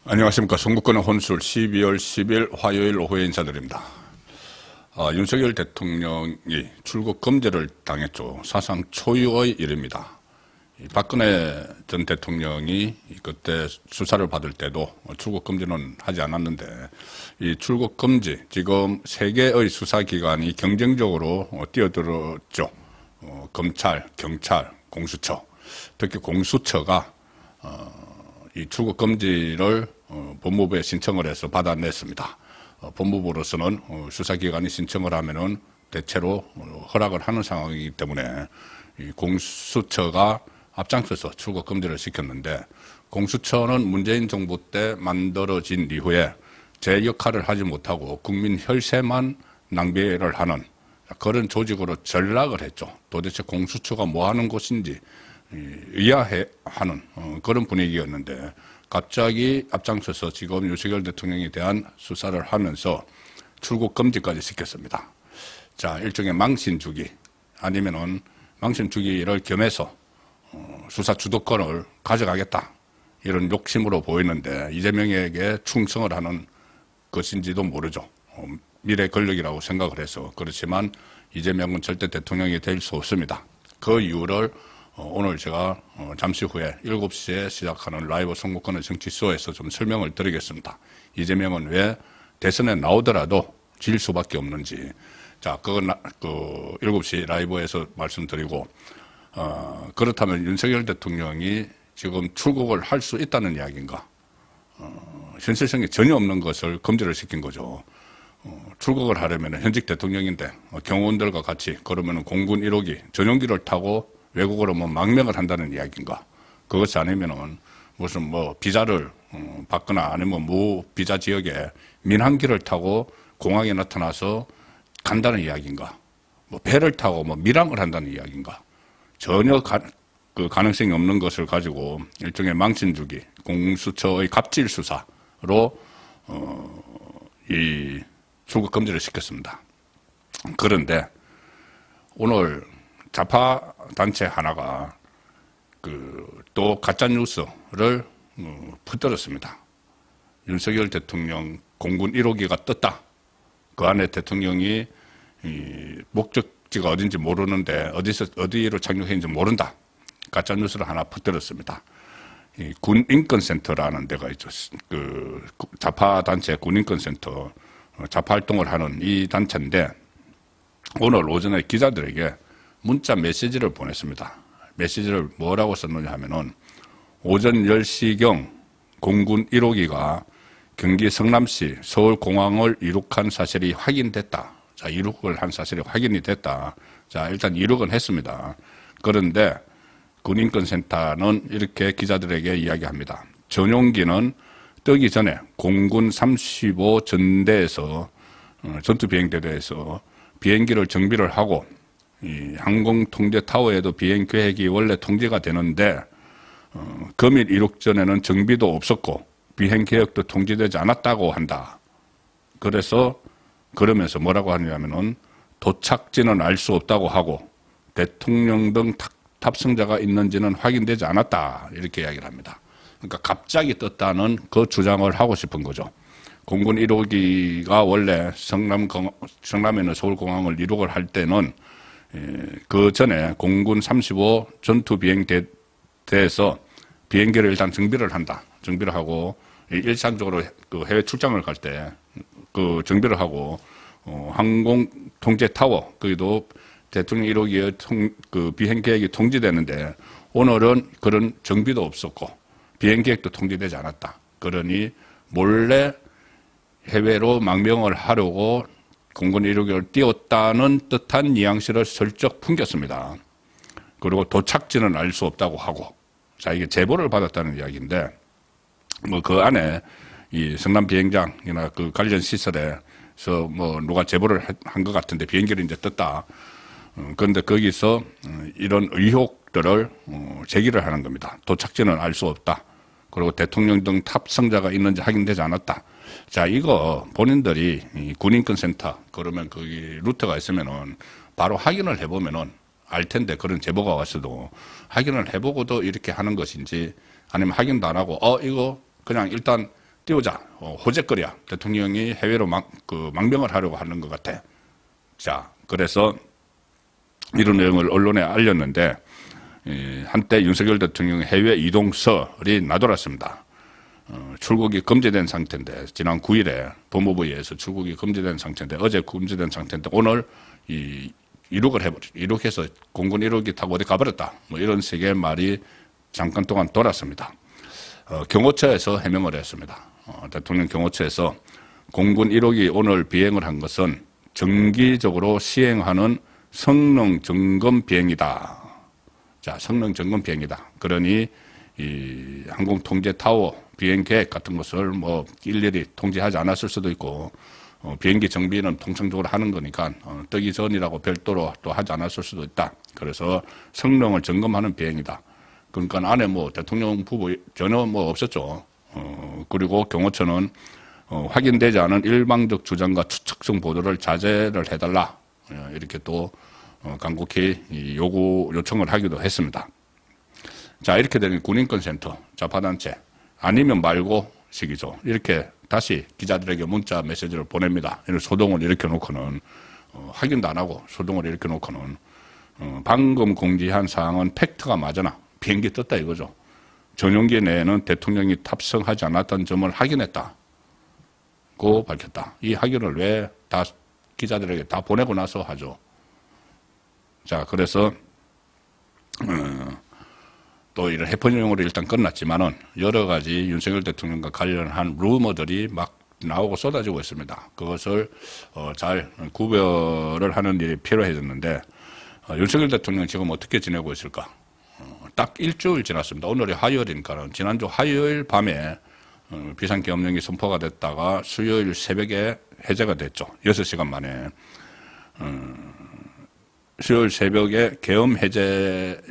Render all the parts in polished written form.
안녕하십니까. 송국권의 혼술 12월 10일 화요일 오후에 인사드립니다. 윤석열 대통령이 출국 금지를 당했죠. 사상 초유의 일입니다. 박근혜 전 대통령이 그때 수사를 받을 때도 출국 금지는 하지 않았는데, 이 출국 금지, 지금 세 개의 수사기관이 경쟁적으로 뛰어들었죠. 검찰, 경찰, 공수처. 특히 공수처가 이 출국 금지를 법무부에 신청을 해서 받아냈습니다. 법무부로서는 수사기관이 신청을 하면은 대체로 허락을 하는 상황이기 때문에 이 공수처가 앞장서서 출국 금지를 시켰는데, 공수처는 문재인 정부 때 만들어진 이후에 제 역할을 하지 못하고 국민 혈세만 낭비를 하는 그런 조직으로 전락을 했죠. 도대체 공수처가 뭐 하는 곳인지 의아해하는 그런 분위기였는데, 갑자기 앞장서서 지금 윤석열 대통령에 대한 수사를 하면서 출국 금지까지 시켰습니다. 자, 일종의 망신 주기, 아니면은 망신 주기를 겸해서 수사 주도권을 가져가겠다, 이런 욕심으로 보이는데, 이재명에게 충성을 하는 것인지도 모르죠. 미래 권력이라고 생각을 해서. 그렇지만 이재명은 절대 대통령이 될 수 없습니다. 그 이유를 오늘 제가 잠시 후에 7시에 시작하는 라이브 송국권의 정치쇼에서 좀 설명을 드리겠습니다. 이재명은 왜 대선에 나오더라도 질 수밖에 없는지. 자, 그건 7시 라이브에서 말씀드리고, 그렇다면 윤석열 대통령이 지금 출국을 할 수 있다는 이야기인가? 현실성이 전혀 없는 것을 금지를 시킨 거죠. 출국을 하려면 현직 대통령인데 경호원들과 같이, 그러면 공군 1호기 전용기를 타고 외국으로 뭐 망명을 한다는 이야기인가? 그것이 아니면은 무슨 뭐 비자를 받거나 아니면 무비자 지역에 민항기를 타고 공항에 나타나서 간다는 이야기인가? 뭐 배를 타고 뭐 밀항을 한다는 이야기인가? 전혀 그 가능성이 없는 것을 가지고 일종의 망신주기, 공수처의 갑질 수사로 이 출국 금지를 시켰습니다. 그런데 오늘 좌파 단체 하나가 또 가짜 뉴스를 퍼뜨렸습니다. 윤석열 대통령 공군 1호기가 떴다. 그 안에 대통령이 목적지가 어딘지 모르는데 어디로 착륙했는지 모른다. 가짜 뉴스를 하나 퍼뜨렸습니다. 군인권센터라는 데가 있죠. 좌파 단체 군인권센터, 좌파 활동을 하는 이 단체인데, 오늘 오전에 기자들에게 문자 메시지를 보냈습니다. 메시지를 뭐라고 썼느냐 하면은, 오전 10시경 공군 1호기가 경기 성남시 서울공항을 이륙한 사실이 확인됐다. 자, 이륙을 한 사실이 확인이 됐다. 자, 일단 이륙은 했습니다. 그런데 군인권센터는 이렇게 기자들에게 이야기합니다. 전용기는 뜨기 전에 공군 35 전대에서 전투비행대대에서 비행기를 정비를 하고, 이 항공통제타워에도 비행 계획이 원래 통제가 되는데 금일 이륙 전에는 정비도 없었고 비행 계획도 통제되지 않았다고 한다. 그러면서 뭐라고 하냐면은 도착지는 알 수 없다고 하고 대통령 등 탑승자가 있는지는 확인되지 않았다, 이렇게 이야기를 합니다. 그러니까 갑자기 떴다는 그 주장을 하고 싶은 거죠. 공군 1호기가 원래 성남에는 서울공항을 이륙을 할 때는 그 전에 공군 35 전투비행대에서 비행기를 일단 정비를 한다. 정비를 하고, 일상적으로 그 해외 출장을 갈 때 그 정비를 하고, 항공 통제 타워, 거기도 대통령 1호기의 그 비행 계획이 통지되는데, 오늘은 그런 정비도 없었고 비행 계획도 통지되지 않았다. 그러니 몰래 해외로 망명을 하려고 공군 1호기를 띄웠다는 뜻한 뉘앙스를 슬쩍 풍겼습니다. 그리고 도착지는 알 수 없다고 하고, 자, 이게 제보를 받았다는 이야기인데, 뭐 그 안에 이 성남 비행장이나 그 관련 시설에서 뭐 누가 제보를 한 것 같은데 비행기를 이제 떴다. 그런데 거기서 이런 의혹들을 제기를 하는 겁니다. 도착지는 알 수 없다. 그리고 대통령 등 탑승자가 있는지 확인되지 않았다. 자, 이거 본인들이 군인권센터, 그러면 거기 루트가 있으면은 바로 확인을 해보면은 알 텐데, 그런 제보가 왔어도 확인을 해보고도 이렇게 하는 것인지, 아니면 확인도 안 하고, 이거 그냥 일단 띄우자. 호재거리야. 대통령이 해외로 망명을 하려고 하는 것 같아. 자, 그래서 이런 내용을 언론에 알렸는데, 한때 윤석열 대통령 해외 이동설이 나돌았습니다. 출국이 금지된 상태인데, 지난 9일에 법무부에 의해서 출국이 금지된 상태인데, 어제 금지된 상태인데, 오늘 이륙해서 공군 1호기 타고 어디 가버렸다. 뭐 이런 식의 말이 잠깐 동안 돌았습니다. 경호처에서 해명을 했습니다. 대통령 경호처에서 공군 1호기 오늘 비행을 한 것은 정기적으로 시행하는 성능 점검 비행이다. 자, 성능 점검 비행이다. 그러니 이 항공 통제 타워 비행 계획 같은 것을 뭐 일일이 통제하지 않았을 수도 있고, 비행기 정비는 통상적으로 하는 거니까 뜨기 전이라고 별도로 또 하지 않았을 수도 있다. 그래서 성능을 점검하는 비행이다. 그러니까 안에 뭐 대통령 부부 전혀 뭐 없었죠. 그리고 경호처는 확인되지 않은 일방적 주장과 추측성 보도를 자제를 해달라. 이렇게 또 간곡히 요청을 하기도 했습니다. 자, 이렇게 되는 군인권센터, 좌파단체, 아니면 말고 식이죠. 이렇게 다시 기자들에게 문자 메시지를 보냅니다. 이런 소동을 일으켜놓고는, 확인도 안 하고 소동을 일으켜놓고는, 방금 공지한 사항은 팩트가 맞으나 비행기 떴다 이거죠. 전용기 내에는 대통령이 탑승하지 않았던 점을 확인했다고 밝혔다. 이 확인을 왜 다 기자들에게 다 보내고 나서 하죠. 자, 그래서 또 이런 해프닝으로 일단 끝났지만은 여러 가지 윤석열 대통령과 관련한 루머들이 막 나오고 쏟아지고 있습니다. 그것을 잘 구별을 하는 일이 필요해졌는데, 윤석열 대통령 지금 어떻게 지내고 있을까? 딱 일주일 지났습니다. 오늘이 화요일이니까 지난주 화요일 밤에 비상계엄령이 선포가 됐다가 수요일 새벽에 해제가 됐죠. 6시간 만에. 수요일 새벽에 계엄 해제를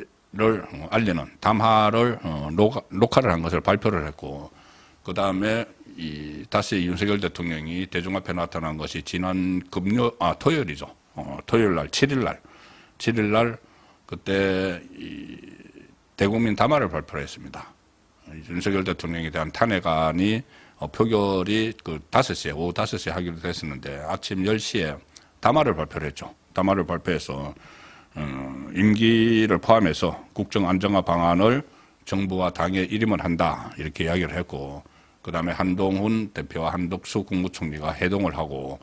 알리는 담화를 녹화를 한 것을 발표를 했고, 그 다음에 다시 윤석열 대통령이 대중 앞에 나타난 것이 지난 토요일이죠. 토요일 날, 7일 날 그때 대국민 담화를 발표를 했습니다. 윤석열 대통령에 대한 탄핵안이 표결이 오후 5시에 하기로 됐었는데 아침 10시에 담화를 발표를 했죠. 담화를 발표해서 임기를 포함해서 국정 안정화 방안을 정부와 당에 일임을 한다 이렇게 이야기를 했고, 그 다음에 한동훈 대표와 한덕수 국무총리가 회동을 하고,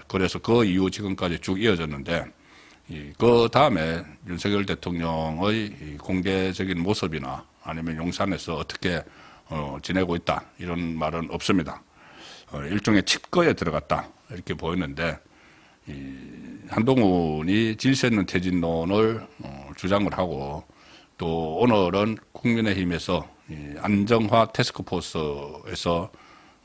그래서 그 이후 지금까지 쭉 이어졌는데, 그 다음에 윤석열 대통령의 공개적인 모습이나 아니면 용산에서 어떻게 지내고 있다 이런 말은 없습니다. 일종의 칩거에 들어갔다 이렇게 보이는데, 한동훈이 질서 있는 퇴진론을 주장을 하고, 또 오늘은 국민의힘에서 안정화 태스크포스에서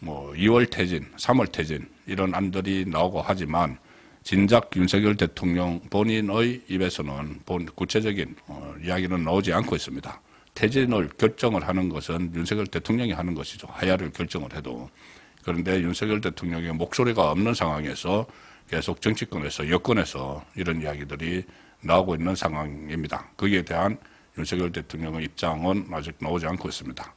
뭐 2월 퇴진, 3월 퇴진 이런 안들이 나오고 하지만, 진작 윤석열 대통령 본인의 입에서는 구체적인 이야기는 나오지 않고 있습니다. 퇴진을 결정을 하는 것은 윤석열 대통령이 하는 것이죠. 하야를 결정을 해도. 그런데 윤석열 대통령의 목소리가 없는 상황에서 계속 정치권에서 여권에서 이런 이야기들이 나오고 있는 상황입니다. 거기에 대한 윤석열 대통령의 입장은 아직 나오지 않고 있습니다.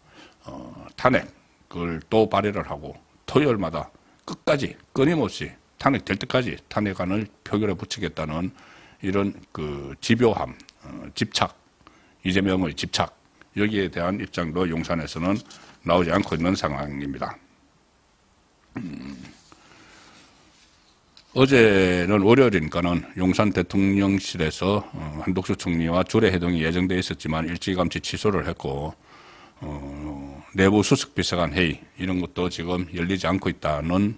탄핵을 또 발의를 하고 토요일마다 끝까지 끊임없이 탄핵될 때까지 탄핵안을 표결에 붙이겠다는 이런 집요함, 집착, 이재명의 집착, 여기에 대한 입장도 용산에서는 나오지 않고 있는 상황입니다. 어제는 월요일이니까는 용산 대통령실에서 한덕수 총리와 주례 회동이 예정되어 있었지만 일찌감치 취소를 했고, 내부 수석 비서관 회의 이런 것도 지금 열리지 않고 있다는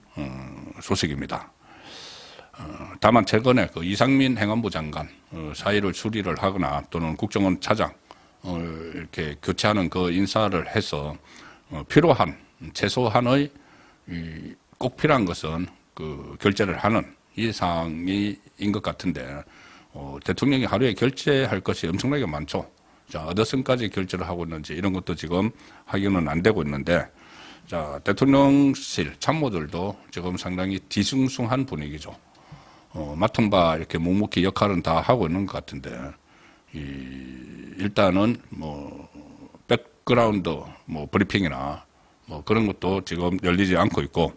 소식입니다. 다만 최근에 이상민 행안부 장관 사의를 수리를 하거나 또는 국정원 차장을 이렇게 교체하는 그 인사를 해서 필요한 최소한의 꼭 필요한 것은 결재를 하는 이 상황인 것 같은데, 대통령이 하루에 결재할 것이 엄청나게 많죠. 자, 어느 선까지 결재를 하고 있는지 이런 것도 지금 확인은 안 되고 있는데, 자, 대통령실 참모들도 지금 상당히 뒤숭숭한 분위기죠. 맡은 바 이렇게 묵묵히 역할은 다 하고 있는 것 같은데, 일단은 백그라운드 브리핑이나 뭐 그런 것도 지금 열리지 않고 있고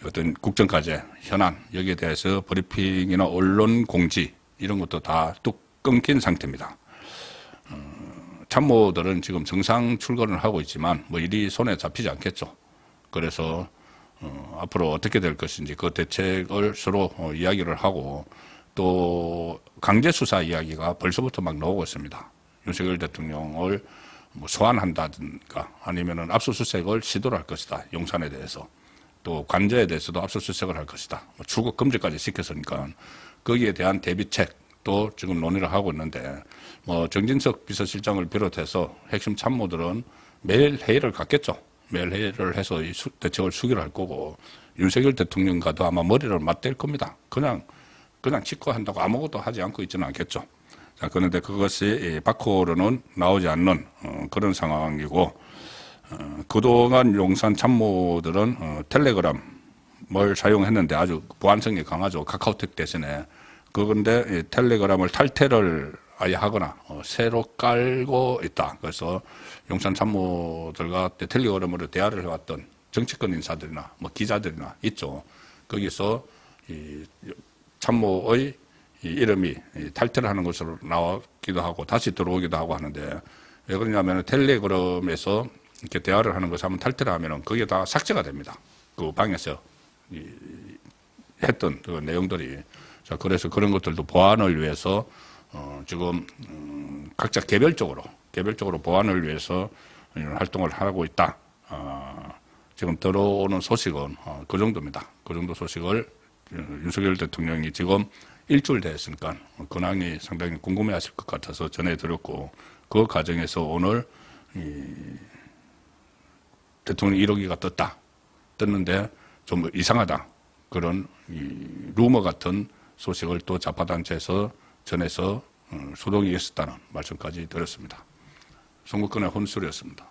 어떤 국정과제, 현안 여기에 대해서 브리핑이나 언론 공지 이런 것도 다 뚝 끊긴 상태입니다. 참모들은 지금 정상 출근을 하고 있지만 뭐 일이 손에 잡히지 않겠죠. 그래서 앞으로 어떻게 될 것인지 그 대책을 서로 이야기를 하고 또 강제 수사 이야기가 벌써부터 막 나오고 있습니다. 윤석열 대통령을 뭐 소환한다든가 아니면은 압수수색을 시도를 할 것이다. 용산에 대해서. 또 관저에 대해서도 압수수색을 할 것이다. 뭐 출국 금지까지 시켰으니까 거기에 대한 대비책도 지금 논의를 하고 있는데 뭐 정진석 비서실장을 비롯해서 핵심 참모들은 매일 회의를 갖겠죠. 매일 회의를 해서 이 대책을 수기를 할 거고 윤석열 대통령과도 아마 머리를 맞댈 겁니다. 그냥 직거한다고 아무것도 하지 않고 있지는 않겠죠. 자, 그런데 그것이 밖으로는 나오지 않는 그런 상황이고 그동안 용산 참모들은 텔레그램을 사용했는데 아주 보안성이 강하죠. 카카오톡 대신에. 그런데 텔레그램을 탈퇴를 아예 하거나 새로 깔고 있다. 그래서 용산 참모들과 텔레그램으로 대화를 해왔던 정치권 인사들이나 뭐 기자들이나 있죠. 거기서 이 참모의 이 이름이 탈퇴를 하는 것으로 나오기도 하고 다시 들어오기도 하고 하는데 왜 그러냐면 텔레그램에서 이렇게 대화를 하는 것을 한번 탈퇴를 하면은 그게 다 삭제가 됩니다. 그 방에서 했던 그 내용들이. 자, 그래서 그런 것들도 보안을 위해서 지금 각자 개별적으로 보안을 위해서 활동을 하고 있다. 지금 들어오는 소식은 그 정도입니다. 그 정도 소식을 윤석열 대통령이 지금 일주일 됐으니까 근황이 상당히 궁금해하실 것 같아서 전해드렸고 그 과정에서 오늘 대통령 1호기가 떴는데 좀 이상하다. 그런 루머 같은 소식을 또 좌파단체에서 전해서 소동이 있었다는 말씀까지 드렸습니다. 송국근의 혼술이었습니다.